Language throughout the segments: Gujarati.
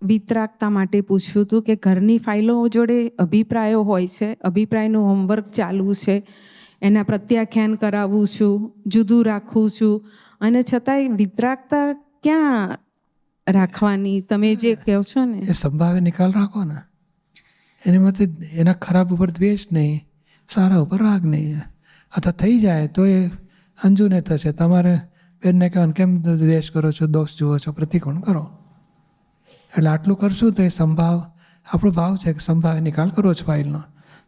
વિતરાગતા માટે પૂછ્યું હતું કે ઘરની ફાઇલો જોડે અભિપ્રાયો હોય છે, અભિપ્રાયનું હોમવર્ક ચાલુ છે, એના પ્રત્યાખ્યાન કરાવું છું, જુદું રાખું છું, અને છતાંય વિતરાગતા ક્યાં રાખવાની? તમે જે કહો છો ને એ સંભાવે નિકાલ રાખો ને. એની માટે એના ખરાબ ઉપર દ્વેષ નહીં, સારા ઉપર રાગ નહીં. અથવા થઈ જાય તો એ અંજુને થશે. તમારે બેનને કહેવાનું કેમ દ્વેષ કરો છો, દોષ જુઓ છો, પ્રતિકોણ કરો. એટલે આટલું કરશું તો એ સંભાવ, આપણો ભાવ છે કે સંભાવે નિકાલ કરવો જ ફાઇલનો.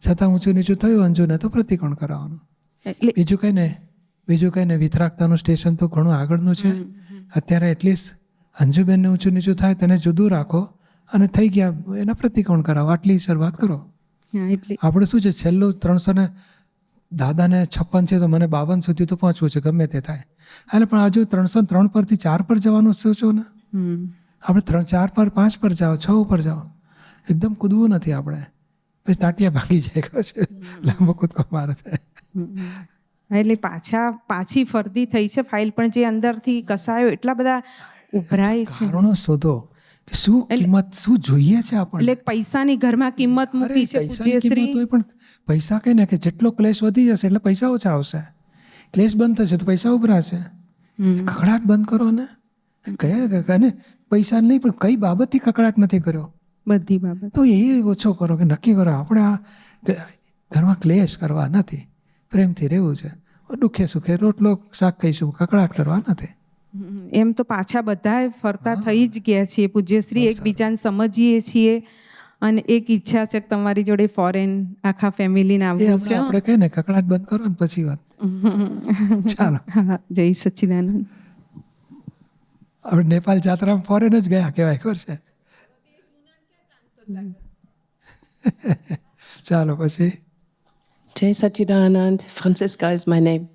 છતાં ઊંચું નીચું થયું અંજુને તો પ્રતિકોણ કરાવવાનું. બીજું કંઈ ને વિતરાગતાનું સ્ટેશન તો ઘણું આગળનું છે. અત્યારે એટલીસ્ટ અંજુબેનને ઊંચું નીચું થાય તેને જુદું રાખો અને થઈ ગયા એના પ્રતિકોણ કરાવો. આટલી શરૂઆત કરો. આપણે શું છે, છેલ્લું 300 દાદાને 56 છે તો મને 52 સુધી તો પહોંચવું છે ગમે તે થાય. એટલે પણ હજુ 303 પરથી 4 પર જવાનું સોચો ને. આપણે 3, 4 પર 5 પર જાઓ, 6 ઉપર જાઓ. એકદમ કૂદવું નથી આપણે. પછી ટાટિયા ભાગી જાય છે, લાંબો કૂદકો મારે થાય. એટલે પાછી ફરતી થઈ છે ફાઇલ, પણ જે અંદરથી કસાયો એટલા બધા ઉભરાય છે. કારણો શોધો કે શું કિંમત, શું જોઈએ છે આપણને. એટલે પૈસાની ઘરમાં કિંમત મૂકી છે પૂજ્યશ્રી. પણ પૈસા કઈ ને કે જેટલો ક્લેશ વધી જશે એટલે પૈસા ઓછા આવશે. ક્લેશ બંધ થશે તો પૈસા ઉભરાશે. કકડાટ બંધ કરો ને. કયા પૈસા નહીં, પણ કઈ બાબતથી કકડાટ નથી કર્યો? બધી બાબત. તો એ ઓછો કરો કે નક્કી કરો આપણે આ ઘરમાં ક્લેશ કરવા નથી, પ્રેમથી રહેવું છે. દુઃખે સુખે રોટલો શાક ખાઈશું, કકડાટ કરવા નથી. એમ તો પાછા બધા ફરતા થઈ જ ગયા છીએ પૂજ્યશ્રી, એકબીજાને સમજીએ છીએ. અને એક ઈચ્છા છે કે તમારી જોડે ફોરેન આખા ફેમિલીને આવવું છે. આપણે કહીએ ને કકડાટ બંધ કરો ને પછી વાત. ચાલો, જય સચ્ચિદાનંદ. આપણે નેપાલ જાત્રામાં ફોરેન જ ગયા કહેવાય, ખબર છે? ચાલો પછી. Jai Satchidanand, Franziska is my name.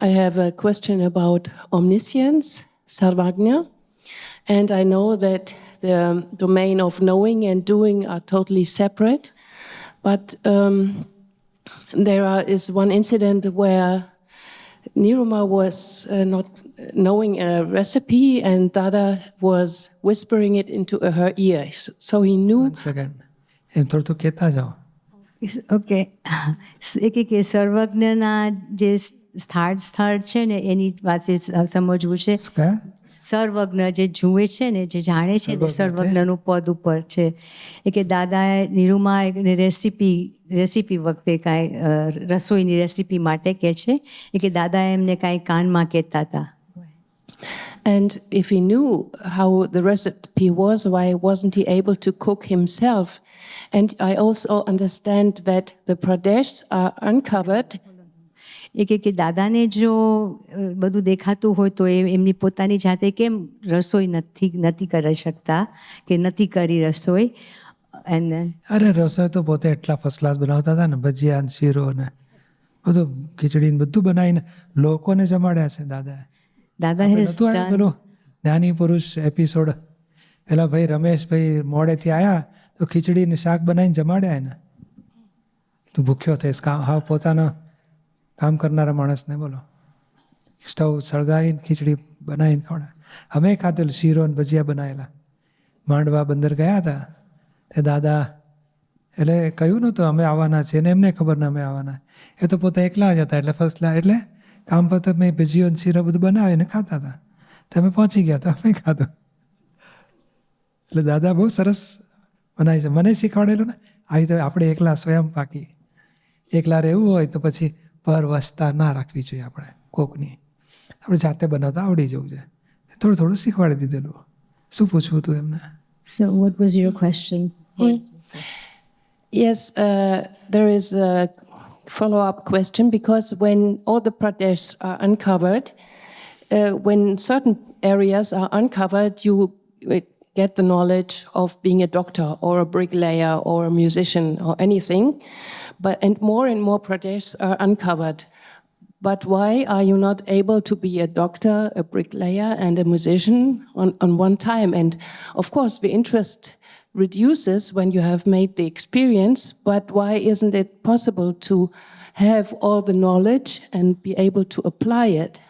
I have a question about omniscience, Sarvagna, and I know that the domain of knowing and doing are totally separate, but there is one incident where Niruma was not knowing a recipe and Dada was whispering it into her ears, so he knew. 1 second. એમ થોડું કહેતા જાઓ. ઓકે. કે સર્વજ્ઞના જે સ્થળ છે ને એની પાસે સમજવું છે. સર્વજ્ઞ જે જુએ છે ને, જે જાણે છે ને, સર્વજ્ઞનું પદ ઉપર છે. એ કે દાદાએ નિરૂમા રેસીપી વખતે કાંઈ રસોઈની રેસીપી માટે કહે છે એ કે દાદાએ એમને કાંઈ કાનમાં કહેતા હતા. And if he knew how the recipe was, why wasn't he able to cook himself? And I also understand that the Pradeshs are uncovered. કે દાદાને જો બધું દેખાતું હોય તો એમની પોતાની જાતે કેમ રસોઈ નથી કરી શકતા કે નથી કરી રસોઈ? અરે રસોઈ તો પોતે એટલા ફર્સ્ટ ક્લાસ બનાવતા હતા ને, ભજીયા ને શીરો ને બધું, ખીચડી ને બધું બનાવીને લોકોને જમાડ્યા છે દાદાએ. પેલો જ્ઞાની પુરુષ એપિસોડ, પેલા ભાઈ રમેશભાઈ મોડેથી આવ્યા તો ખીચડી ને શાક બનાવીને જમાડ્યા એને. તું ભૂખ્યો થઈશ, હાવ પોતાના કામ કરનારા માણસને બોલો, સ્ટવ સળગાવીને ખીચડી બનાવીને ખવડાવે. અમે ખાધેલું શીરો ને ભજીયા બનાવેલા. માંડવા બંદર ગયા હતા તે દાદા, એટલે કહ્યું નહોતું અમે આવવાના છીએ ને એમને ખબર ને અમે આવવાના. એ તો પોતે એકલા જ હતા, એટલે ફર્સ્ટ ક્લાસ, એટલે કામ પર મેં ભજીયો ને શીરો બધું બનાવીને ખાતા હતા. તમે પહોંચી ગયા તો અમે ખાધું. એટલે દાદા બહુ સરસ બનાવી છે. મને શીખવાડેલું ને આવી તો આપણે એકલા સ્વયં પાકી. એકલા રહેવું હોય તો પછી પરવશતા ના રાખવી જોઈએ આપણે કોકની. આપણે જાતે બનાવતા આવડી જવું છે. થોડું થોડું શીખવાડી દીધેલું. શું પૂછવું હતું એમને? So what was your question? Yes, there is a follow-up question, because when all the Pradeshs are uncovered, when certain areas are uncovered, you get the knowledge of being a doctor or a bricklayer or a musician or anything. And more Pradeshs are uncovered. But why are you not able to be a doctor, a bricklayer, and a musician on one time? And of course, the interest reduces when you have made the experience, but why isn't it possible to have all the knowledge and be able to apply it?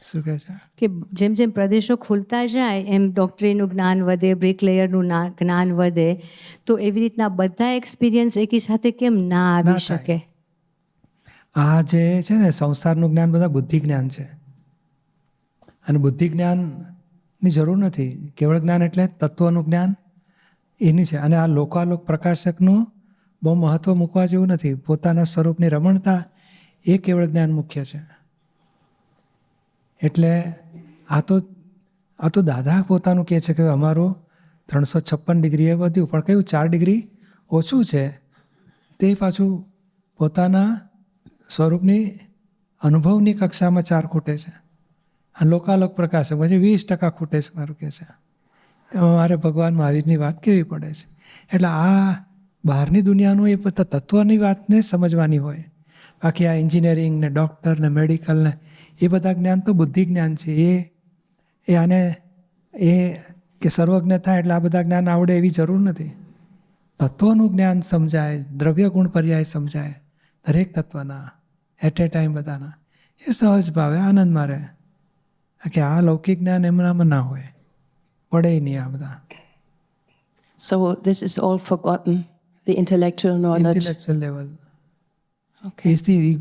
શું કહે છે? કે જેમ જેમ પ્રદેશો ખુલતા જાય એમ ડૉક્ટરીનું જ્ઞાન વધે, બ્રિકલેયરનું જ્ઞાન વધે, તો એવી રીતના બધા એક્સપિરિયન્સ એકી સાથે કેમ ના આવી ના થાય. શકે? આ જે છે ને સંસારનું જ્ઞાન બધા બુદ્ધિ જ્ઞાન છે, અને બુદ્ધિ જ્ઞાનની જરૂર નથી. કેવળ જ્ઞાન એટલે તત્વનું જ્ઞાન એની છે. અને આ લોકાલોક પ્રકાશકનું બહુ મહત્ત્વ મૂકવા જેવું નથી. પોતાના સ્વરૂપની રમણતા એ કેવળ જ્ઞાન મુખ્ય છે. એટલે આ તો દાદા પોતાનું કહે છે કે અમારું 356 ડિગ્રીએ વધ્યું, પણ કયું 4 ડિગ્રી ઓછું છે તે પાછું પોતાના સ્વરૂપની અનુભવની કક્ષામાં 4 ખૂટે છે. આ લોકાલોક પ્રકાશક પછી 20% ખૂટે છે મારું કહે છે. મારે ભગવાન મહાવીરની વાત કેવી પડે છે. એટલે આ બહારની દુનિયાનું એ તત્વની વાતને સમજવાની હોય. બાકી આ એન્જિનિયરિંગ ને ડૉક્ટર ને મેડિકલ ને એ બધા જ્ઞાન તો બુદ્ધિ જ્ઞાન છે. એ આને એ કે સર્વજ્ઞ થાય એટલે આ બધા જ્ઞાન આવડે એવી જરૂર નથી. તત્વનું જ્ઞાન સમજાય, દ્રવ્ય ગુણ પર્યાય સમજાય દરેક તત્વના એટ એ ટાઈમ બધાના, એ સહજ ભાવે આનંદમાં રહે. કે આ લૌકિક જ્ઞાન એમનામાં ના હોય, પડે નહીં આ બધા. So this is all forgotten, the intellectual knowledge. Intellectual level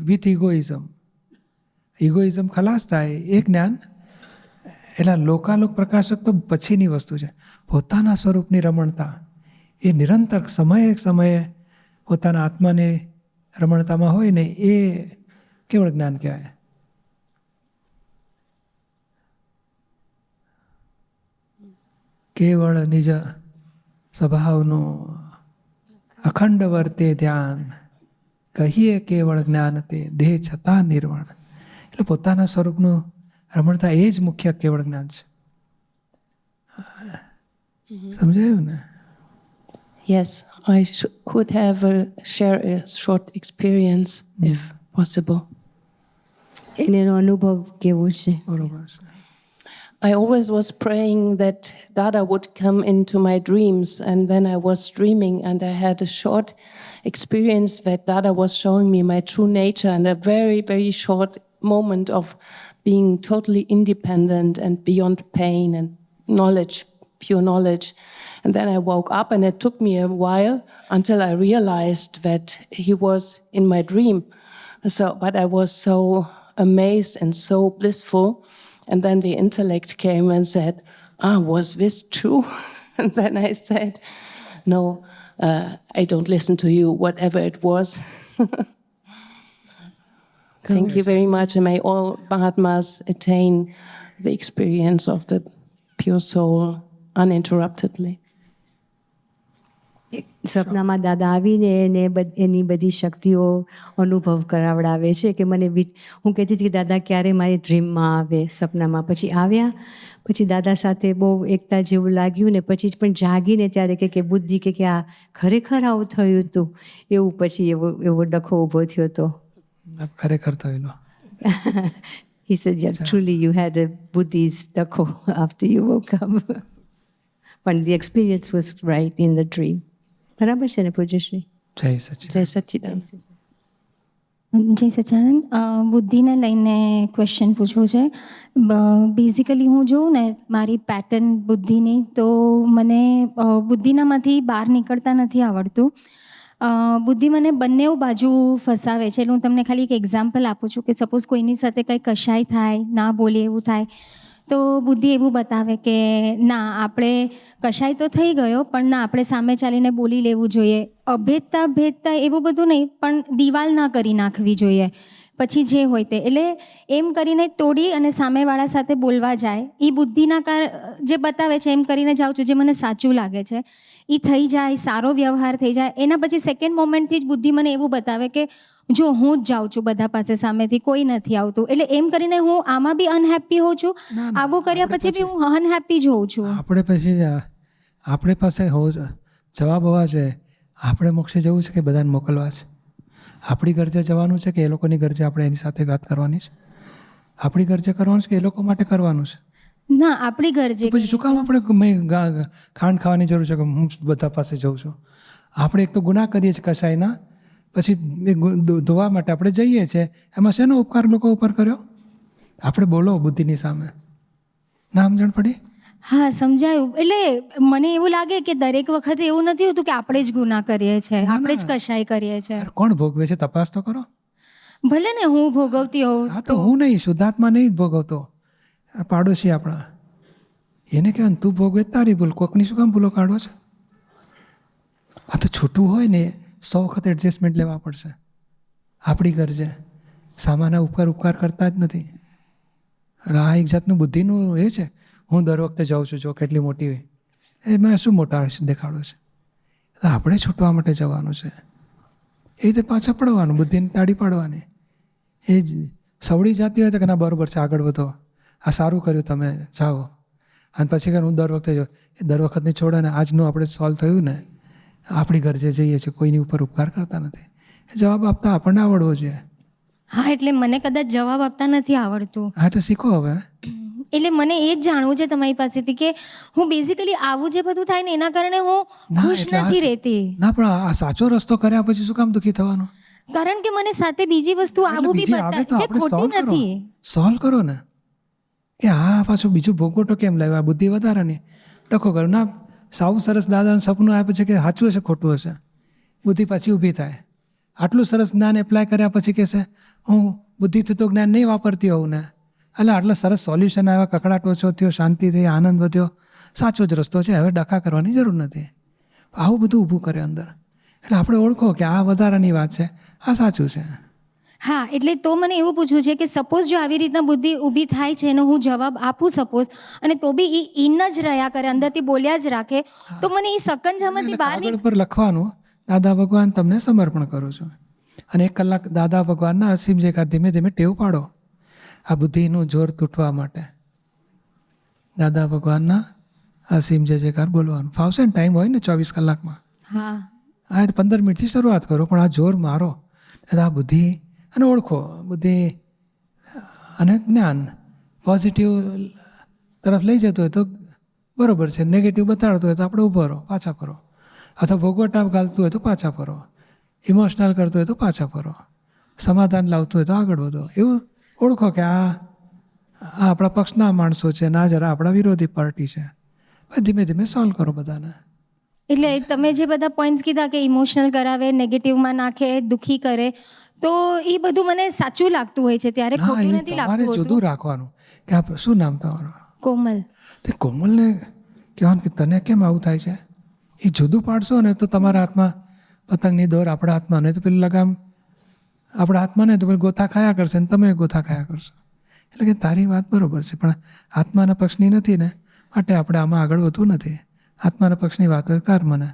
with egoism. Egoism ખલાસ થાય એ જ્ઞાન. એટલે લોકાલોક પ્રકાશક તો પછીની વસ્તુ છે. પોતાના સ્વરૂપની રમણતા એ નિરંતર સમયે પોતાના આત્માની રમણતામાં હોય ને એ કેવળ જ્ઞાન કહેવાય. કેવળ નિજ સ્વભાવનું અખંડ વર્તે ધ્યાન, કહીએ કેવળ જ્ઞાન તે દેહ છતાં નિર્વાણ. એટલે પોતાના સ્વરૂપનું રમણતા એ જ મુખ્ય કેવળ જ્ઞાન છે. સમજાયું ને? Yes, I could have share a short experience if possible. એનો અનુભવ કેવો છે? બરોબર છે. I always was praying that Dada would come into my dreams, and then I was dreaming and I had a short experience that Dada was showing me my true nature, and a very, very short moment of being totally independent and beyond pain and knowledge, pure knowledge. And then I woke up, and it took me a while until I realized that he was in my dream. But I was so amazed and so blissful. And then the intellect came and said, was this true? And then I said, no, I don't listen to you, whatever it was. Thank you very much. And may all Mahatmas attain the experience of the pure soul uninterruptedly. સપનામાં દાદા આવીને એને એની બધી શક્તિઓ અનુભવ કરાવડાવે છે કે મને હું કહેતી હતી કે દાદા ક્યારે મારી ડ્રીમમાં આવે, સપનામાં. પછી આવ્યા, પછી દાદા સાથે બહુ એકતા જેવું લાગ્યું ને પછી પણ જાગીને ત્યારે કે બુદ્ધિ કે આ ખરેખર આવું થયું હતું, એવું પછી એવો ડખો ઊભો થયો હતો. ખરેખર થયેલો. He said, yeah, truly you had a Buddhist dakho after you woke up. But the experience was right in the dream. બરાબર છે ને પૂજ્યશ્રી? જય સચિદાનંદ. Jai Satchidanand. જય સચ્ચાનંદ. બુદ્ધિને લઈને ક્વેશ્ચન પૂછવું છે. બેઝિકલી હું જોઉં ને મારી પેટર્ન બુદ્ધિની, તો મને બુદ્ધિનામાંથી બહાર નીકળતા નથી આવડતું. બુદ્ધિ મને બંને બાજુ ફસાવે છે. એટલે હું તમને ખાલી એક એક્ઝામ્પલ આપું છું કે સપોઝ કોઈની સાથે કંઈ કશાય થાય, ના બોલે એવું થાય, તો બુદ્ધિ એવું બતાવે કે ના આપણે કશાય તો થઈ ગયો પણ ના આપણે સામે ચાલીને બોલી લેવું જોઈએ. ભેદતા એવું બધું નહીં, પણ દિવાલ ના કરી નાખવી જોઈએ. પછી જે હોય તે એટલે એમ કરીને તોડી અને સામેવાળા સાથે બોલવા જાય. એ બુદ્ધિના જે બતાવે છે એમ કરીને જાઉં છું, જે મને સાચું લાગે છે એ થઈ જાય, સારો વ્યવહાર થઈ જાય. એના પછી સેકન્ડ મોમેન્ટથી જ બુદ્ધિ મને એવું બતાવે કે જો હું જ જાઉં છું બધા પાસે, સામેથી કોઈ નથી આવતું. એટલે એમ કરીને હું આમાં બી અનહેપી હોઉં છું, આવું કર્યા પછી બી હું અનહેપી જ હોઉં છું. આપણે પછી આપણે પાસે જવાબ હોવા જોઈએ. આપણે મોક્ષે જવું છે કે બધાને મોકલવા છે? આપણી ગરજે જવાનું છે કે એ લોકોની ગરજે આપણે એની સાથે વાત કરવાની છે? આપણી ગરજે કરવાનું છે કે એ લોકો માટે કરવાનું છે? ના, આપણી ગરજે. પછી શું કામ આપણે ખાંડ ખાવાની જરૂર છે કે હું બધા પાસે જઉં છું? આપણે એક તો ગુનાહ કરીએ છીએ કશાયના, પછી ધોવા માટે આપણે જઈએ છીએ. એમાં શેનો ઉપકાર લોકો ઉપર કર્યો? આપણે બોલો બુદ્ધિની સામે. ના સમજણ પડી? હા, સમજાયું. એટલે મને એવું લાગે કે દરેક વખતે એવું નથી હોતું કે આપણે જ ગુના કરીએ છીએ, આપણે જ કશાય કરીએ છીએ. અરે કોણ ભોગવે છે તપાસ તો કરો. ભલે ને હું ભોગવતી હોઉં. હા તો હું નહીં, શુદ્ધાત્મા નહીં ભોગવતો, આ પાડોશી આપણા, એને કહેવાય તું ભોગવે તારી ભૂલ, કોકની શું કામ ભૂલો કાઢો છે? આ તો છૂટું હોય ને 100 વખત એડજસ્ટમેન્ટ લેવા પડશે. આપણી ગરજે સામાના ઉપકાર કરતા જ નથી. આ એક જાતનું બુદ્ધિનું એ છે. હું દર વખતે જાઉં છું, જો કેટલી મોટી હોય એમાં શું મોટા દેખાડો છે. આપણે છૂટવા માટે જવાનું છે. એ રીતે પાછા પડવાનું, બુદ્ધિને ટાળી પાડવાની. એ જ સવડી જાતી હોય તો કે ના બરાબર છે, આગળ વધો, આ સારું કર્યું તમે, જાઓ. અને પછી કે હું દર વખતે જાઉં, એ દર વખતની છોડે ને આજનું આપણે સોલ્વ થયું ને, આપણી ગરજે જઈએ છીએ, કોઈની ઉપર ઉપકાર કરતા નથી. જવાબ આપતા આપણને આવડવો જોઈએ. હા, એટલે મને કદાચ જવાબ આપતા નથી આવડતું. હા તો શીખો હવે. એટલે મને એ જ જાણવું છે તમારી પાસેથી કે હું બેઝિકલી આવું જે બધું થાય ને એના કારણે હું ખુશ નથી રહેતી. ના પણ આ સાચો રસ્તો કર્યા પછી શું કામ દુઃખી થવાનું? કારણ કે મને સાથે બીજી વસ્તુ આવું બી બતાવે જે ખોટી નથી. સોલ્વ કરો ને કે હા પાછું બીજું ભોગવટો કેમ લાવ્યા, બુદ્ધિ વધારાની ડખો કરો. ના સાવ સરસ દાદાનું સપનું આપે છે કે સાચું હશે ખોટું હશે, બુદ્ધિ પાછી ઊભી થાય. આટલું સરસ જ્ઞાન એપ્લાય કર્યા પછી કહેશે હું બુદ્ધિથી તો જ્ઞાન નહીં વાપરતી હોઉં ને, એટલે આટલા સરસ સોલ્યુશન આવ્યા, કકડાટ ઓછો થયો, શાંતિ થઈ, આનંદ વધ્યો, સાચો જ રસ્તો છે, હવે ડખા કરવાની જરૂર નથી. આવું બધું ઊભું કરે અંદર. એટલે આપણે ઓળખો કે આ વધારાની વાત છે, આ સાચું છે. હા, એટલે તો મને એવું પૂછવું છે કે સપોઝ જો આવી રીતના બુદ્ધિ ઊભી થાય છે અને હું જવાબ આપું સપોઝ, અને તો બી એ ઇન જ રહ્યા કરે, અંદરથી બોલ્યા જ રાખે, તો મને એ સકંજામાંથી બહાર કાગળ પર લખવાનું દાદા ભગવાન તમને સમર્પણ કરું છું, અને 1 કલાક દાદા ભગવાનના અસીમ જયકાર ધીમે ધીમે ટેવ પાડો આ બુદ્ધિનું જોર તૂટવા માટે. દાદા ભગવાનના અસીમ જયકાર બોલવાનું ફાવશે ને, ટાઈમ હોય ને 24 કલાકમાં. હા, 15 મિનિટથી શરૂઆત કરો, પણ આ જોર મારો. આ બુદ્ધિ અને ઓળખો, બુદ્ધિ અને જ્ઞાન પોઝિટિવ તરફ લઈ જતો હોય તો બરાબર છે, નેગેટિવ બતાડતો હોય તો આપણે ઊભો રહો, પાછા ફરો. અથવા ભોગવટા ઘાલતું હોય તો પાછા ફરો, ઇમોશનલ કરતું હોય તો પાછા ફરો, સમાધાન લાવતું હોય તો આગળ વધો. એવું ઓળખો કે આ આપણા પક્ષના માણસો છે, ના જરા આપણા વિરોધી પાર્ટી છે. ધીમે ધીમે સોલ્વ કરો બધાને. એટલે તમે જે બધા પોઈન્ટ્સ કીધા કે ઇમોશનલ કરાવે, નેગેટિવમાં નાખે, દુઃખી કરે, તો એ બધું મને સાચું લાગતું હોય છે, ત્યારે ખોટું નથી તમારે લાગતું. જુદું રાખવાનું કે આ શું નામ તમારું? કોમલ. તે કોમલને કહેવાનું કે તને કેમ આવું થાય છે, એ જુદું પાડશો ને તો તમારા હાથમાં પતંગની દોર, આપણા હાથમાં નહીં તો પેલું લગામ આપણા હાથમાં નહીં તો પેલું ગોથા ખાયા કરશે ને તમે ગોથા ખાયા કરશો. એટલે કે તારી વાત બરાબર છે, પણ આત્માના પક્ષની નથી ને, માટે આપણે આમાં આગળ વધવું નથી. આત્માના પક્ષની વાત કર મને.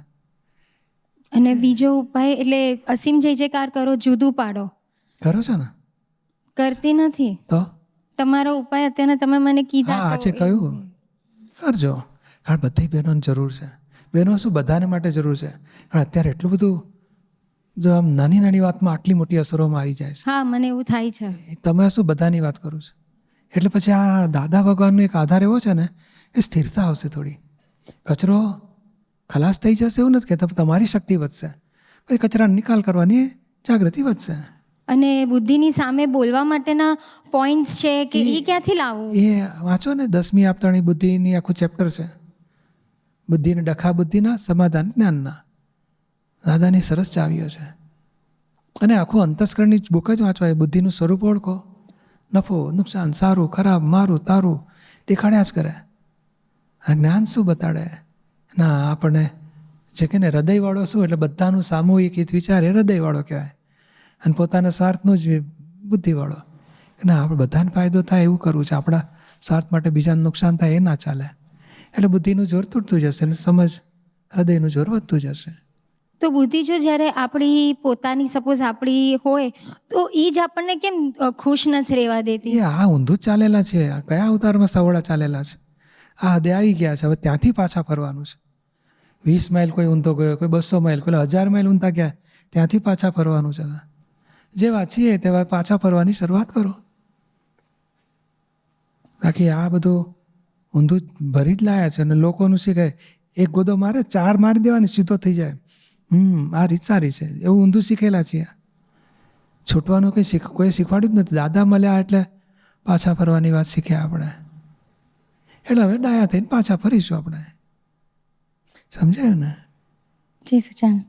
અને બીજો ઉપાય એટલે અસીમ જય જયકાર કરો, જુદું પાડો. કરો છો ને? કરતી નથી. તો તમારો ઉપાય અત્યારે તમે મને કીધા. હા, આજે કહ્યું કરજો. કારણ બધી બહેનોની જરૂર છે. બહેનો શું બધાને માટે જરૂર છે, પણ અત્યારે એટલું બધું જો આમ નાની નાની વાતમાં આટલી મોટી અસરોમાં આવી જાય છે. હા, મને એવું થાય છે. તમે શું બધાની વાત કરું છું, એટલે પછી આ દાદા ભગવાનનો એક આધાર એવો છે ને, એ સ્થિરતા આવશે થોડી. કચરો ખલાસ થઈ જશે એવું નથી કે તમારી શક્તિ વધશે, પછી કચરાનો નિકાલ કરવાની જાગૃતિ વધશે. અને બુદ્ધિની સામે બોલવા માટેના પોઈન્ટ્સ છે કે એ ક્યાંથી લાવવું? એ વાંચો ને 10મી આપતાણી બુદ્ધિની આખું ચેપ્ટર છે. બુદ્ધિને ડખા બુદ્ધિના, સમાધાન જ્ઞાનના. દાદાની સરસ ચાવીઓ છે. અને આખું અંતસ્કરણની બુક જ વાંચવાય. બુદ્ધિનું સ્વરૂપ ઓળખો, નફો નુકસાન, સારું ખરાબ, મારું તારું દેખાડ્યા જ કરે. આ જ્ઞાન શું બતાડે? ના આપણને જે કે ને હૃદયવાળો શું, એટલે બધાનું સામૂહિક હિત વિચાર એ હૃદયવાળો કહેવાય, અને પોતાના સ્વાર્થનું જ બુદ્ધિવાળો. ના આપણે બધાને ફાયદો થાય એવું કરવું છે, આપણા સ્વાર્થ માટે બીજાને નુકસાન થાય એ ના ચાલે. એટલે બુદ્ધિનું જોર તૂટતું જશે અને સમજ હૃદયનું જોર વધતું જશે. તો બુદ્ધિ જો જ્યારે આપણી પોતાની સપોઝ આપણી હોય તો એ જ આપણને કેમ ખુશ નથી રહેવા દેતી? એ આ ઊંધું જ ચાલેલા છે. આ કયા અવતારમાં સવડા ચાલેલા છે? આ હદે આવી ગયા છે, હવે ત્યાંથી પાછા ફરવાનું છે. 20 માઇલ કોઈ ઊંધો ગયો, કોઈ 200 માઇલ, કોઈ 1000 માઇલ ઊંધા ગયા, ત્યાંથી પાછા ફરવાનું છે. જેવા છીએ તેવા પાછા ફરવાની શરૂઆત કરો. બાકી આ બધું ઊંધું ભરી જ લાયા છે. અને લોકોનું શીખે, એક ગોદો મારે 4 મારી દેવાની સીધો થઈ જાય. આ રીત સારી છે, એવું ઊંધું શીખેલા છીએ. છૂટવાનું કંઈ કોઈ શીખવાડ્યું જ નથી. દાદા મળ્યા એટલે પાછા ફરવાની વાત શીખ્યા આપણે. એટલે હવે ડાયા થઈને પાછા ફરીશું આપણે. સમજાયું ને? જય સચ્ચાનંદ.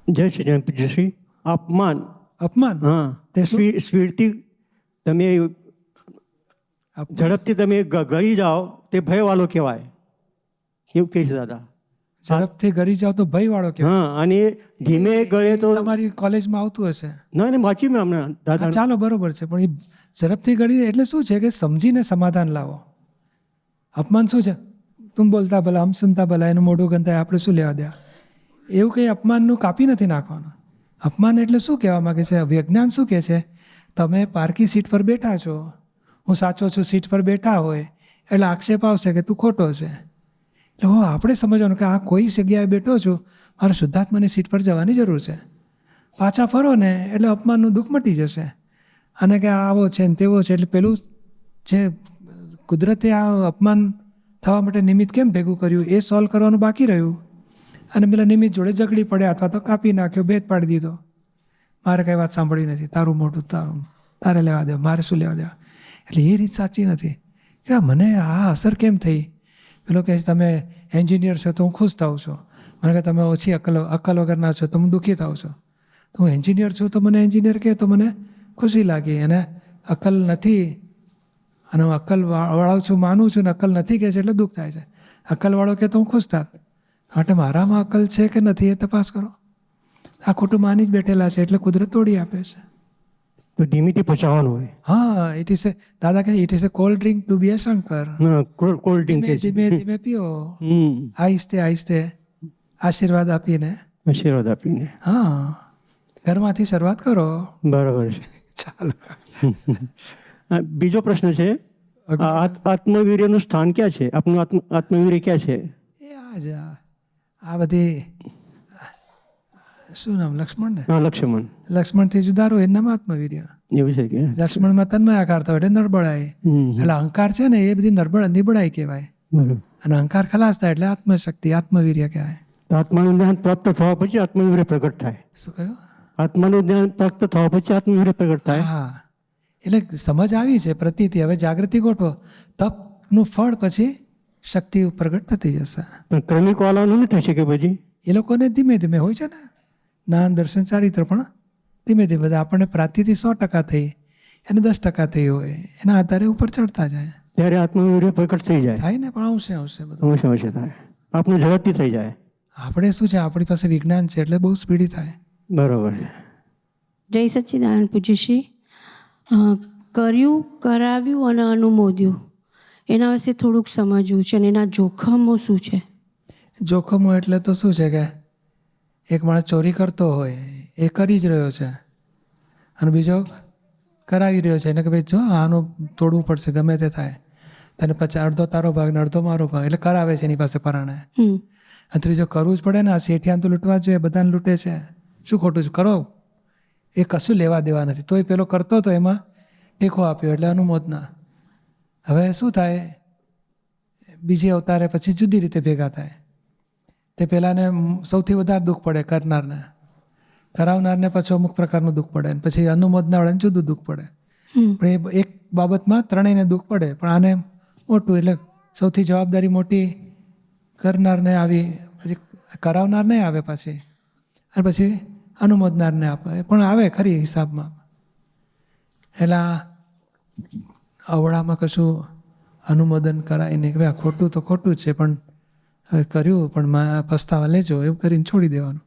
જય સચ્ચિદાનંદ પૂજ્યશ્રી. અપમાન, અપમાન હા, તે શું? સ્પીડથી તમે ઝડપથી તમે ગળી જાઓ તે ભયવાળો કહેવાય, એવું કહે છે દાદા. ઝડપથી ગરી જાવ તો ભયવાળો કહેવાય. હા, અને ધીમે ગળે તો તમારી કોલેજમાં આવતું હશે. ના એને વાંચ્યું મેં હમણાં હા, દાદા. ચાલો બરોબર છે, પણ એ ઝડપથી ગળી એટલે શું છે કે સમજીને સમાધાન લાવો. અપમાન શું છે? તું બોલતા ભલા હમ સુનતા ભલા, એનું મોઢું ગંધાય, આપણે શું લેવા દેવા? એવું કંઈ અપમાનનું કાપી નથી નાખવાનું. અપમાન એટલે શું કહેવા માગે છે? વિજ્ઞાન શું કહે છે? તમે પાર્કી સીટ પર બેઠા છો, હું સાચો છું સીટ પર બેઠા હોય એટલે આક્ષેપ આવશે કે તું ખોટો છે. એટલે આપણે સમજવાનું કે આ કોઈ જગ્યાએ બેઠો છું, મારે શુદ્ધાત્માની સીટ પર જવાની જરૂર છે. પાછા ફરો ને એટલે અપમાનનું દુઃખ મટી જશે. અને કે આવો છે ને તેવો છે, એટલે પેલું જે કુદરતે આ અપમાન થવા માટે નિમિત્ત કેમ ભેગું કર્યું એ સોલ્વ કરવાનું બાકી રહ્યું. અને પેલા નિમિત્ત જોડે ઝઘડી પડ્યા અથવા તો કાપી નાખ્યો, ભેદ પાડી દીધો. મારે કંઈ વાત સાંભળી નથી, તારું મોટું તારે લેવા દેવા, મારે શું લેવા દેવા? એટલે એ રીત સાચી નથી કે મને આ અસર કેમ થઈ. પેલો કહે છે તમે એન્જિનિયર છો તો હું ખુશ થાઉં છું, મને કે તમે ઓછી અક્કલ વગરના છો તો હું દુઃખી થાઉં છું. તો હું એન્જિનિયર છું તો મને એન્જિનિયર કહે તો મને ખુશી લાગી, અને અક્કલ નથી અને હું અક્કલ વાળો છું માનું છું ને અક્કલ નથી કહે છે એટલે દુઃખ થાય છે. અક્કલવાળો કહે તો હું ખુશ થાત. માટે મારામાં અક્કલ છે કે નથી એ તપાસ કરો. આ ખોટું માની જ બેઠેલા છે એટલે કુદરત તોડી આપે છે. તો ધીમેથી પચાવવાનું હોય. હા, ઇટ ઇઝ એ દાદા કહે it is a cold drink to be a Shankar. Cold drink ધીમે કે છે. ધીમે ધીમે પીઓ, હમ, આહિસ્તે આહિસ્તે આશીર્વાદ આપીને. આશીર્વાદ આપીને. હા, ઘરમાંથી શરૂઆત કરો. બરાબર છે. ચાલો. બીજો પ્રશ્ન છે, આત્મવીર્યનું સ્થાન ક્યાં છે? આપનું આત્મવીર્ય ક્યાં છે? એ આ બધી શું નામ? લક્ષ્મણ ને? હા, લક્ષ્મણ. લક્ષ્મણથી જુદા રહો એનું નામ આત્મવીર્ય. એવું છે કે? લક્ષ્મણમાં તન્મયાકાર થયો એટલે નરબળાઈ. એટલે અહંકાર છે ને એ બધી નિબળાઈ કહેવાય. બરાબર. અને અહંકાર ખલાસ થાય એટલે આત્મશક્તિ, આત્મવીર્ય કહેવાય. આત્માનું જ્ઞાન પ્રાપ્ત થવા પછી આત્મવીર્ય પ્રગટ થાય. શું કહ્યું? આત્માનું જ્ઞાન પ્રાપ્ત થવા પછી આત્મવીર્ય પ્રગટ થાય. હા, એટલે સમજ આવી છે પ્રતીતિ. હવે જાગૃતિ ગોઠવો, તપનું ફળ પછી શક્તિ પ્રગટ થતી જશે. પણ ક્રમિક વાળાનું નહીં થઈ શકે પછી? એ લોકોને ધીમે ધીમે હોય છે ને, જ્ઞાન દર્શન ચારિત્ર પણ ધીમે ધીમે આપણને પ્રાતિથી 100% થઈ અને 10% થઈ હોય એના આધારે ઉપર ચડતા જાય. ત્યારે આત્મવીર્ય પ્રગટ થઈ જાય. થાય ને, પણ આવશે બધું. અવશ્ય અવશ્ય થાય. આપનું ઝડપથી થઈ જાય. આપણે શું છે, આપણી પાસે વિજ્ઞાન છે એટલે બહુ સ્પીડી થાય. બરોબર છે. જય સચ્ચિદાનંદ પૂજ્યશ્રી. કર્યું, કરાવ્યું અને અનુમોદ્યું એના વિશે થોડુંક સમજવું છે અને એના જોખમો શું છે? જોખમો એટલે તો શું છે કે એક માણસ ચોરી કરતો હોય એ કરી જ રહ્યો છે અને બીજો કરાવી રહ્યો છે એને કે ભાઈ જો આનું તોડવું પડશે ગમે તે થાય, તને પછી અડધો તારો ભાગ ને અડધો મારો ભાગ, એટલે કરાવે છે એની પાસે પરાણે. અને ત્રીજો કરવું જ પડે ને, આ શેઠિયાને તો લૂંટવા જ જોઈએ, બધાને લૂંટે છે, શું ખોટું છે, કરો. એ કશું લેવા દેવા નથી, તોય પેલો કરતો તો એમાં ટેકો આપ્યો એટલે અનુમોદના. હવે શું થાય, બીજી અવતારે પછી જુદી રીતે ભેગા થાય. તે પહેલાંને સૌથી વધારે દુઃખ પડે કરનારને, કરાવનારને પછી અમુક પ્રકારનું દુઃખ પડે, અને પછી અનુમોદનાવાળાને જુદું દુઃખ પડે. પણ એ એક બાબતમાં ત્રણેયને દુઃખ પડે, પણ આને મોટું એટલે સૌથી જવાબદારી મોટી કરનારને આવી, પછી કરાવનારને આવે પાછી, અને પછી અનુમોદનારને આપે, પણ આવે ખરી હિસાબમાં. એટલે અવળામાં કશું અનુમોદન કરાય નહીં કે ભાઈ આ ખોટું તો ખોટું જ છે, પણ હવે કર્યું પણ પસ્તાવા લેજો એવું કરીને છોડી દેવાનું.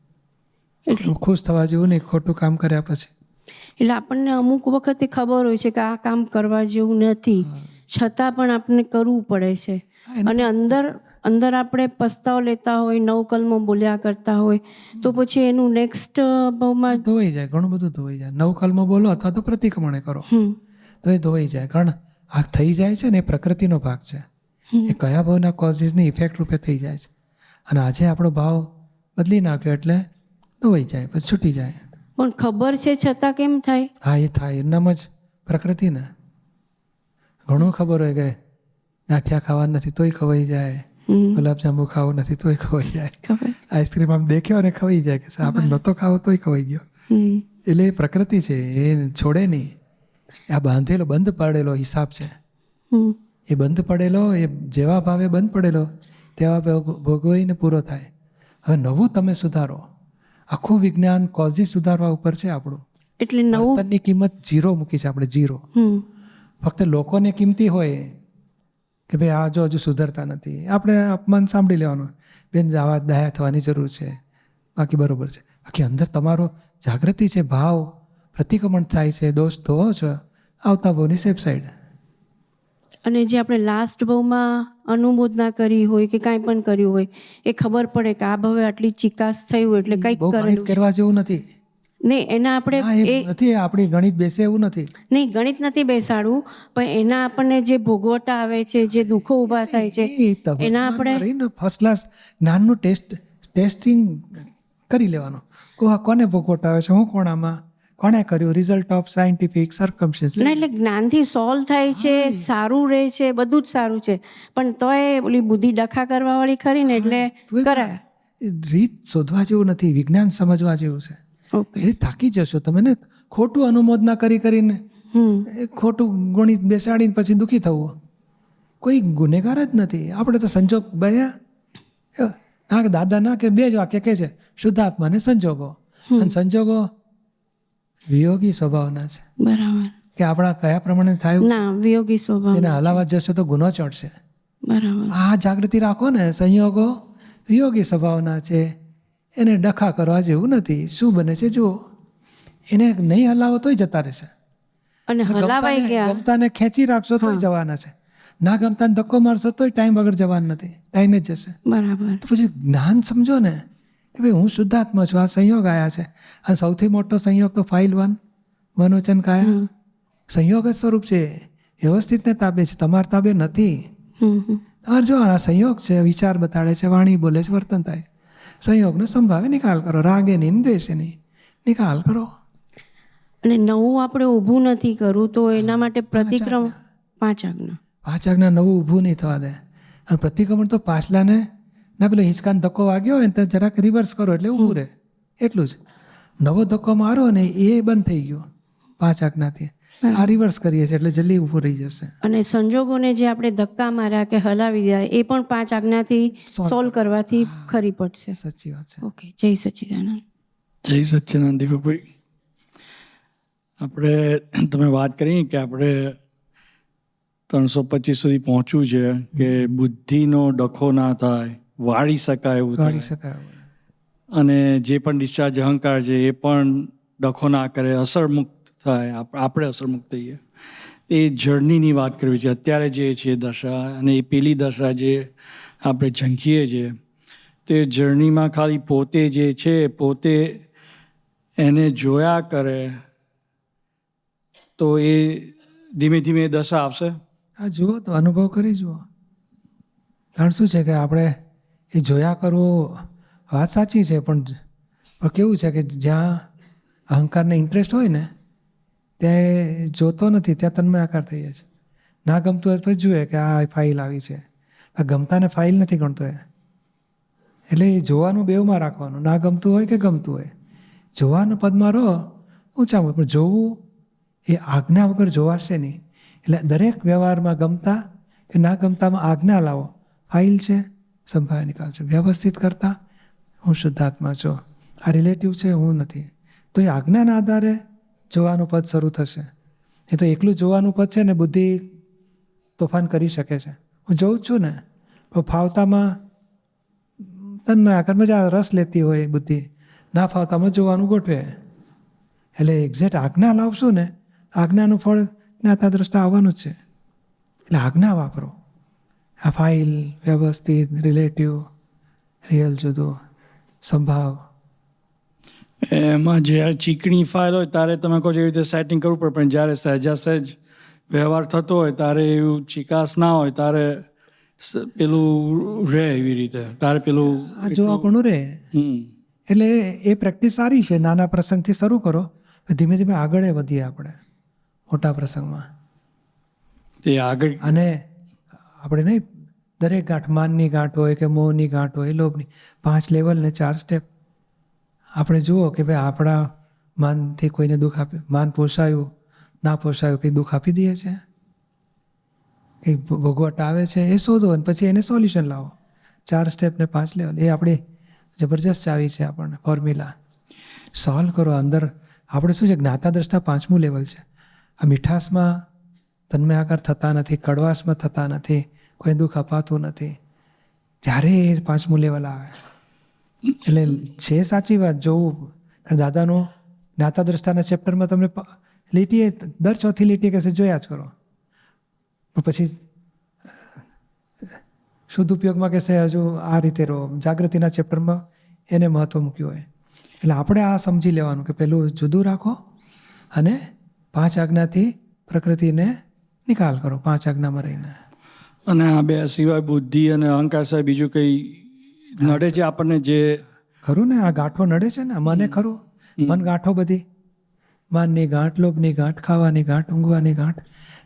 એટલું ખુશ થવા જેવું નહીં ખોટું કામ કર્યા પછી. એટલે આપણને અમુક વખતે ખબર હોય છે કે આ કામ કરવા જેવું નથી, છતાં પણ આપણને કરવું પડે છે. અને અંદર આપણે પસ્તાવ લેતા હોય, નવકલ્મો બોલ્યા કરતા હોય, તો પછી એનું નેક્સ્ટ ભાવમાં ધોવાઈ જાય, ઘણું બધું ધોવાઈ જાય. નવકલ્મો બોલો અથવા તો પ્રતિક્રમણે કરો તો એ ધોવાઈ જાય. કારણ આ થઈ જાય છે ને એ પ્રકૃતિનો ભાગ છે, એ કયા ભાવના કોઝિસની ઇફેક્ટ રૂપે થઈ જાય છે. અને આજે આપણો ભાવ બદલી નાખ્યો એટલે ધોવાઈ જાય, પછી છૂટી જાય. પણ ખબર છે છતાં કેમ થાય? હા, એ થાય. એનામ જ પ્રકૃતિને ઘણું ખબર હોય કે ગાંઠિયા ખાવા નથી તોય ખવાઈ જાય, ગુલાબજાંબુ ખાવું નથી તોય ખવાઈ જાય, આઈસ્ક્રીમ આમ દેખ્યો અને ખવાઈ જાય, કે આપણે નહોતો ખાવો તોય ખવાઈ ગયો. એટલે એ પ્રકૃતિ છે, એ છોડે નહીં. આ બાંધેલો બંધ પડેલો હિસાબ છે. એ બંધ પડેલો, એ જેવા ભાવે બંધ પડેલો તેવા ભોગવીને પૂરો થાય. હવે નવું તમે સુધારો. આખું વિજ્ઞાન કોઝી સુધારવા ઉપર છે આપણું. એટલે નવું વર્તનની કિંમત 0 મૂકી છે આપણે, 0. ફક્ત લોકોને કિંમતી હોય કે ભાઈ આ જો હજુ સુધરતા નથી, આપણે અપમાન સાંભળી લેવાનું, બેન આવા દયા થવાની જરૂર છે, બાકી બરોબર છે. બાકી અંદર તમારો જાગૃતિ છે, ભાવ પ્રતિક્રમણ થાય છે, દોષ ધોવો છો, આવતા ભાવની સેફ સાઈડ. અને જે આપણે લાસ્ટ ભાવમાં અનુમોદના કરી હોય કે કાંઈ પણ કર્યું હોય એ ખબર પડે કે આ ભાવે આટલી ચિકાસ થઈ હોય એટલે કંઈક બહુ ગણિત કરેલું છે. કરવા જેવું નથી. નહીં એના આપણે હા, એ નથી આપણી ગણિત બેસે એવું નથી. નહીં ગણિત નથી બેસાડવું, પણ એના આપણને જે ભોગવટા આવે છે, જે દુઃખો ઊભા થાય છે, એના આપણે ફર્સ્ટ ક્લાસ જ્ઞાનનું ટેસ્ટિંગ કરી લેવાનું. કોને ભોગવટ આવે છે, હું કોણામાં, કોણે કર્યું, રિઝલ્ટ ઓફ સાયન્ટિફિક સર્કમસ્ટન્સ. ના એટલે જ્ઞાનથી સોલ્વ થાય છે, સારું રહે છે, બધું જ સારું છે, પણ તોય ઓલી બુદ્ધિ ડખા કરવા વાળી ખરી ને એટલે કરાય. રીત શોધવા જેવું નથી, વિજ્ઞાન સમજવા જેવું છે. ઓકે એટલે થાકી જશો તમે ને, ખોટું અનુમોદના કરીને ખોટું ગણિત બેસાડીને પછી દુઃખી થવું. કોઈ ગુનેગાર જ નથી. આપણે તો સંજોગ બન્યા ના કે દાદા ના કે 2 જ વાક્ય કહે છે, શુદ્ધાત્મા ને સંજોગો. અને સંજોગો વિયોગી સ્વભાવના છે. બરાબર. કે આપણા કયા પ્રમાણે થાય ના વિયોગી સ્વભાવ. એને હલાવા જશો તો ગુનો ચડશે. બરાબર. આ જાગૃતિ રાખો ને, સંયોગો વિયોગી સ્વભાવના છે, એને ડખા કરવા જેવું નથી. શું બને છે જુઓ, એને નહીં હલાવો તોય જતા રહેશે. અને હલાવાઈ ગયા ગમતાને ખેંચી રાખશો તોય જવાના છે, ના ગમતાને ધક્કો મારશો તોય ટાઈમ વગર જવાનું નથી, ટાઈમે જ જશે. બરાબર. તો પછી જ્ઞાન સમજો ને કે ભાઈ હું શુદ્ધાત્મા છું, આ સંયોગ આવ્યા છે. અને સૌથી મોટો સંયોગ તો ફાઇલ 1 મનોવચન કાયા સંયોગ જ સ્વરૂપ છે, વ્યવસ્થિતને તાબે છે, તમારા તાબે નથી. તમારે જો આ સંયોગ છે, વિચાર બતાડે છે, વાણી બોલે છે, વર્તન થાય. સંયોગનો સંભાવે નિકાલ કરો, રાગે નહીં, દ્વેષે નહીં, નિકાલ કરો. અને નવું આપણે ઊભું નથી કરવું તો એના માટે પ્રતિક્રમણ 5 આજ્ઞા. 5 આજ્ઞા નવું ઊભું નહીં થવા દે. અને પ્રતિક્રમણ તો પાછલાને ના પેલો હિંચકાને ધક્કો વાગ્યો હોય ને તો જરાક રિવર્સ કરો એટલે ઊભું રહે, એટલું જ. નવો ધક્કો મારો ને એ બંધ થઈ ગયો 5 આજ્ઞાથી. આ રિવર્સ કરીએ છીએ એટલે જલ્દી ઊભું રહી જશે. અને સંજોગોને જે આપણે ધક્કા માર્યા કે હલાવી દીધા એ પણ 5 આજ્ઞાથી સોલ્વ કરવાથી ખરી પડશે. સાચી વાત છે. ઓકે, જય સચ્ચિદાનંદ. જય સચ્ચિદાનંદ દીપકભાઈ. આપણે તમે વાત કરી કે આપણે 325 સુધી પહોંચવું છે કે બુદ્ધિનો ડખો ના થાય, વાળી શકાય એવું વાળી થાય, શકાય. અને જે પણ ડિસ્ચાર્જ અહંકાર છે એ પણ ડખો ના કરે, અસરમુક્ત થાય, આપણે અસરમુક્ત થઈએ. એ જર્નીની વાત કરવી છે. અત્યારે જે છે દશા અને એ પેલી દશા જે આપણે ઝંખીએ છીએ, તે જર્નીમાં ખાલી પોતે જે છે પોતે એને જોયા કરે તો એ ધીમે ધીમે દશા આવશે. હા, જુઓ તો અનુભવ કરી જુઓ. કારણ શું છે કે આપણે એ જોયા કરવું વાત સાચી છે, પણ કેવું છે કે જ્યાં અહંકારને ઇન્ટરેસ્ટ હોય ને ત્યાં જોતો નથી, ત્યાં તન્મયાકાર થઈ જાય છે. ના ગમતું હોય પછી જુએ કે આ ફાઇલ આવી છે, આ ગમતાને ફાઇલ નથી ગણતો એ. એટલે એ જોવાનું બેવમાં રાખવાનું, ના ગમતું હોય કે ગમતું હોય, જોવાનું પદમાં રહો ઊંચામાં. પણ જોવું એ આજ્ઞા વગર જોવાશે નહીં. એટલે દરેક વ્યવહારમાં ગમતા કે ના ગમતામાં આજ્ઞા લાવો. ફાઇલ છે, સંભાળ નિકાલ છે, વ્યવસ્થિત કરતા હું શુદ્ધાત્મા છું, આ રિલેટિવ છે, હું નથી. તો એ આજ્ઞાના આધારે જોવાનું પદ શરૂ થશે. એ તો એકલું જોવાનું પદ છે ને બુદ્ધિ તોફાન કરી શકે છે. હું જોઉં છું ને તો ફાવતામાં તન્મય આકાર મજા રસ લેતી હોય બુદ્ધિ, ના ફાવતામાં જોવાનું ગોઠવે. એટલે એક્ઝેક્ટ આજ્ઞા લાવશું ને આજ્ઞાનું ફળ જ્ઞાતા દ્રષ્ટા આવવાનું જ છે. એટલે આજ્ઞા વાપરો. આ ફાઇલ વ્યવસ્થિત, રિલેટિવ, રિયલ જુદો, સંભાવ. એમાં જ્યારે ચીકણી ફાઇલ હોય ત્યારે તમે કહો એવી રીતે સેટિંગ કરવું પડે, પણ જ્યારે સહેજ વ્યવહાર થતો હોય ત્યારે એવું ચિકાસ ના હોય ત્યારે પેલું રહે એવી રીતે, તારે પેલું આ જોવા પણ રહે. એટલે એ પ્રેક્ટિસ સારી છે. નાના પ્રસંગથી શરૂ કરો, ધીમે ધીમે આગળ વધીએ આપણે મોટા પ્રસંગમાં. તે આગળ અને આપણે નહીં દરેક ગાંઠ, માનની ગાંઠ હોય કે મોહની ગાંઠ હોય, લોભની, 5 લેવલ ને 4 સ્ટેપ. આપણે જુઓ કે ભાઈ આપણા માનથી કોઈને દુઃખ આપે, માન પોસાયું, ના પોસાયું કંઈ દુઃખ આપી દઈએ છીએ, કંઈક ભોગવટ આવે છે એ શોધો અને પછી એને સોલ્યુશન લાવો. 4 સ્ટેપ ને 5 લેવલ એ આપણી જબરજસ્ત ચાવી છે, આપણને ફોર્મ્યુલા સોલ્વ કરો. અંદર આપણે શું છે, જ્ઞાતા દ્રષ્ટા 5મું લેવલ છે. આ મીઠાશમાં તન્મયાકાર થતા નથી, કડવાશમાં થતા નથી, કોઈ દુઃખ અપાતું નથી, ત્યારે એ 5મું લેવલ આવે. એટલે છે સાચી વાત જોવું. કારણ દાદાનો જ્ઞાતા દ્રષ્ટાના ચેપ્ટરમાં તમને લીટીએ દર 4થી લીટીએ કહેશે જોયા જ કરો, પણ પછી શુદ્ધ ઉપયોગમાં કહેશે હજુ આ રીતે રહો. જાગૃતિના ચેપ્ટરમાં એને મહત્વ મૂક્યું હોય. એટલે આપણે આ સમજી લેવાનું કે પેલું જુદું રાખો અને 5 આજ્ઞાથી પ્રકૃતિને નિકાલ કરો, 5 આજ્ઞામાં રહીને. અને આ બે સિવાય બુદ્ધિ અને અહંકાર સાહેબ બીજું કંઈ નડે છે આપણને? જે ખરું ને, આ ગાંઠો નડે છે ને મને, ખરું મન ગાંઠો બધી, માનની ગાંઠ, લોભની ગાંઠ, ખાવાની ગાંઠ, ઊંઘવાની ગાંઠ,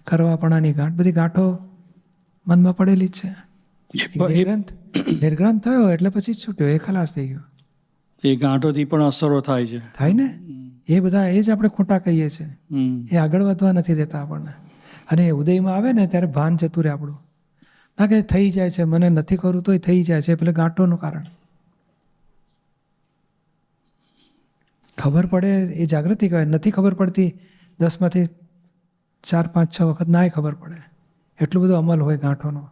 કરવાપણાની ગાંઠ, બધી ગાંઠો મનમાં પડેલી જ છે. નિર્ગ્રંથ થયો એટલે પછી છૂટ્યો, એ ખલાસ થઈ ગયો. એ ગાંઠોથી પણ અસરો થાય છે. થાય ને, એ બધા એ જ આપણે ખોટા કહીએ છીએ. એ આગળ વધવા નથી દેતા આપણને. અને એ ઉદયમાં આવે ને ત્યારે ભાન જતું રહે આપણું. ના કે થઈ જાય છે, મને નથી કરવું તોય થઈ જાય છે, પેલા ગાંઠોનું કારણ. ખબર પડે એ જાગૃતિ કહેવાય. નથી ખબર પડતી 10માંથી 4, 5, 6 વખત નાય ખબર પડે, એટલું બધું અમલ હોય ગાંઠોનો.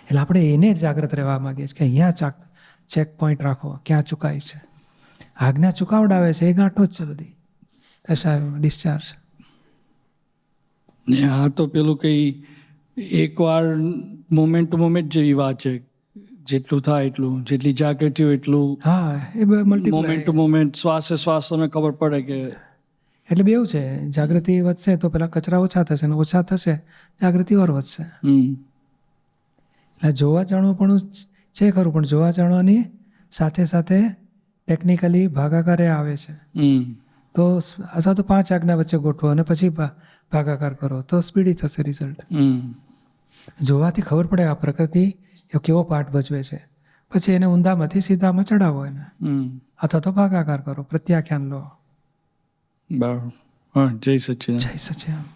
એટલે આપણે એને જાગૃત રહેવા માંગીએ છીએ કે અહીંયા ચેક પોઈન્ટ રાખો, ક્યાં ચૂકાય છે. આજ્ઞા ચુકાવડાવે છે એ ગાંઠો જ છે બધી, કશા ડિસ્ચાર્જ. ને આ તો પેલું કંઈ એકવાર મોમેન્ટ ટુ મોમેન્ટ જેવી વાત છે. જેટલું થાય એટલું, જેટલી જાગૃતિ હોય એટલું. હા, એ મોમેન્ટ ટુ મોમેન્ટ, શ્વાસે શ્વાસ તમને ખબર પડે કે. એટલે બે એવું છે, જાગૃતિ વધશે તો પેલા કચરા ઓછા થશે, ને ઓછા થશે જાગૃતિ ઓર વધશે. એટલે જોવા જાણવું પણ છે ખરું, પણ જોવા જાણવાની સાથે સાથે ટેકનિકલી ભાગાકારે આવે છે. તો અથવા તો 5 આજ્ઞા વચ્ચે ગોઠવો અને પછી ભાગાકાર કરો તો સ્પીડી થશે રિઝલ્ટ. જોવાથી ખબર પડે આ પ્રકૃતિ એ કેવો પાઠ ભજવે છે, પછી એને ઊંધામાંથી સીધામાં ચડાવો એને, અથવા તો ભાગાકાર કરો, પ્રત્યાખ્યાન લો. બરાબર. હા, જય સચ્ચિદાનંદ. જય સચ્ચિદાનંદ.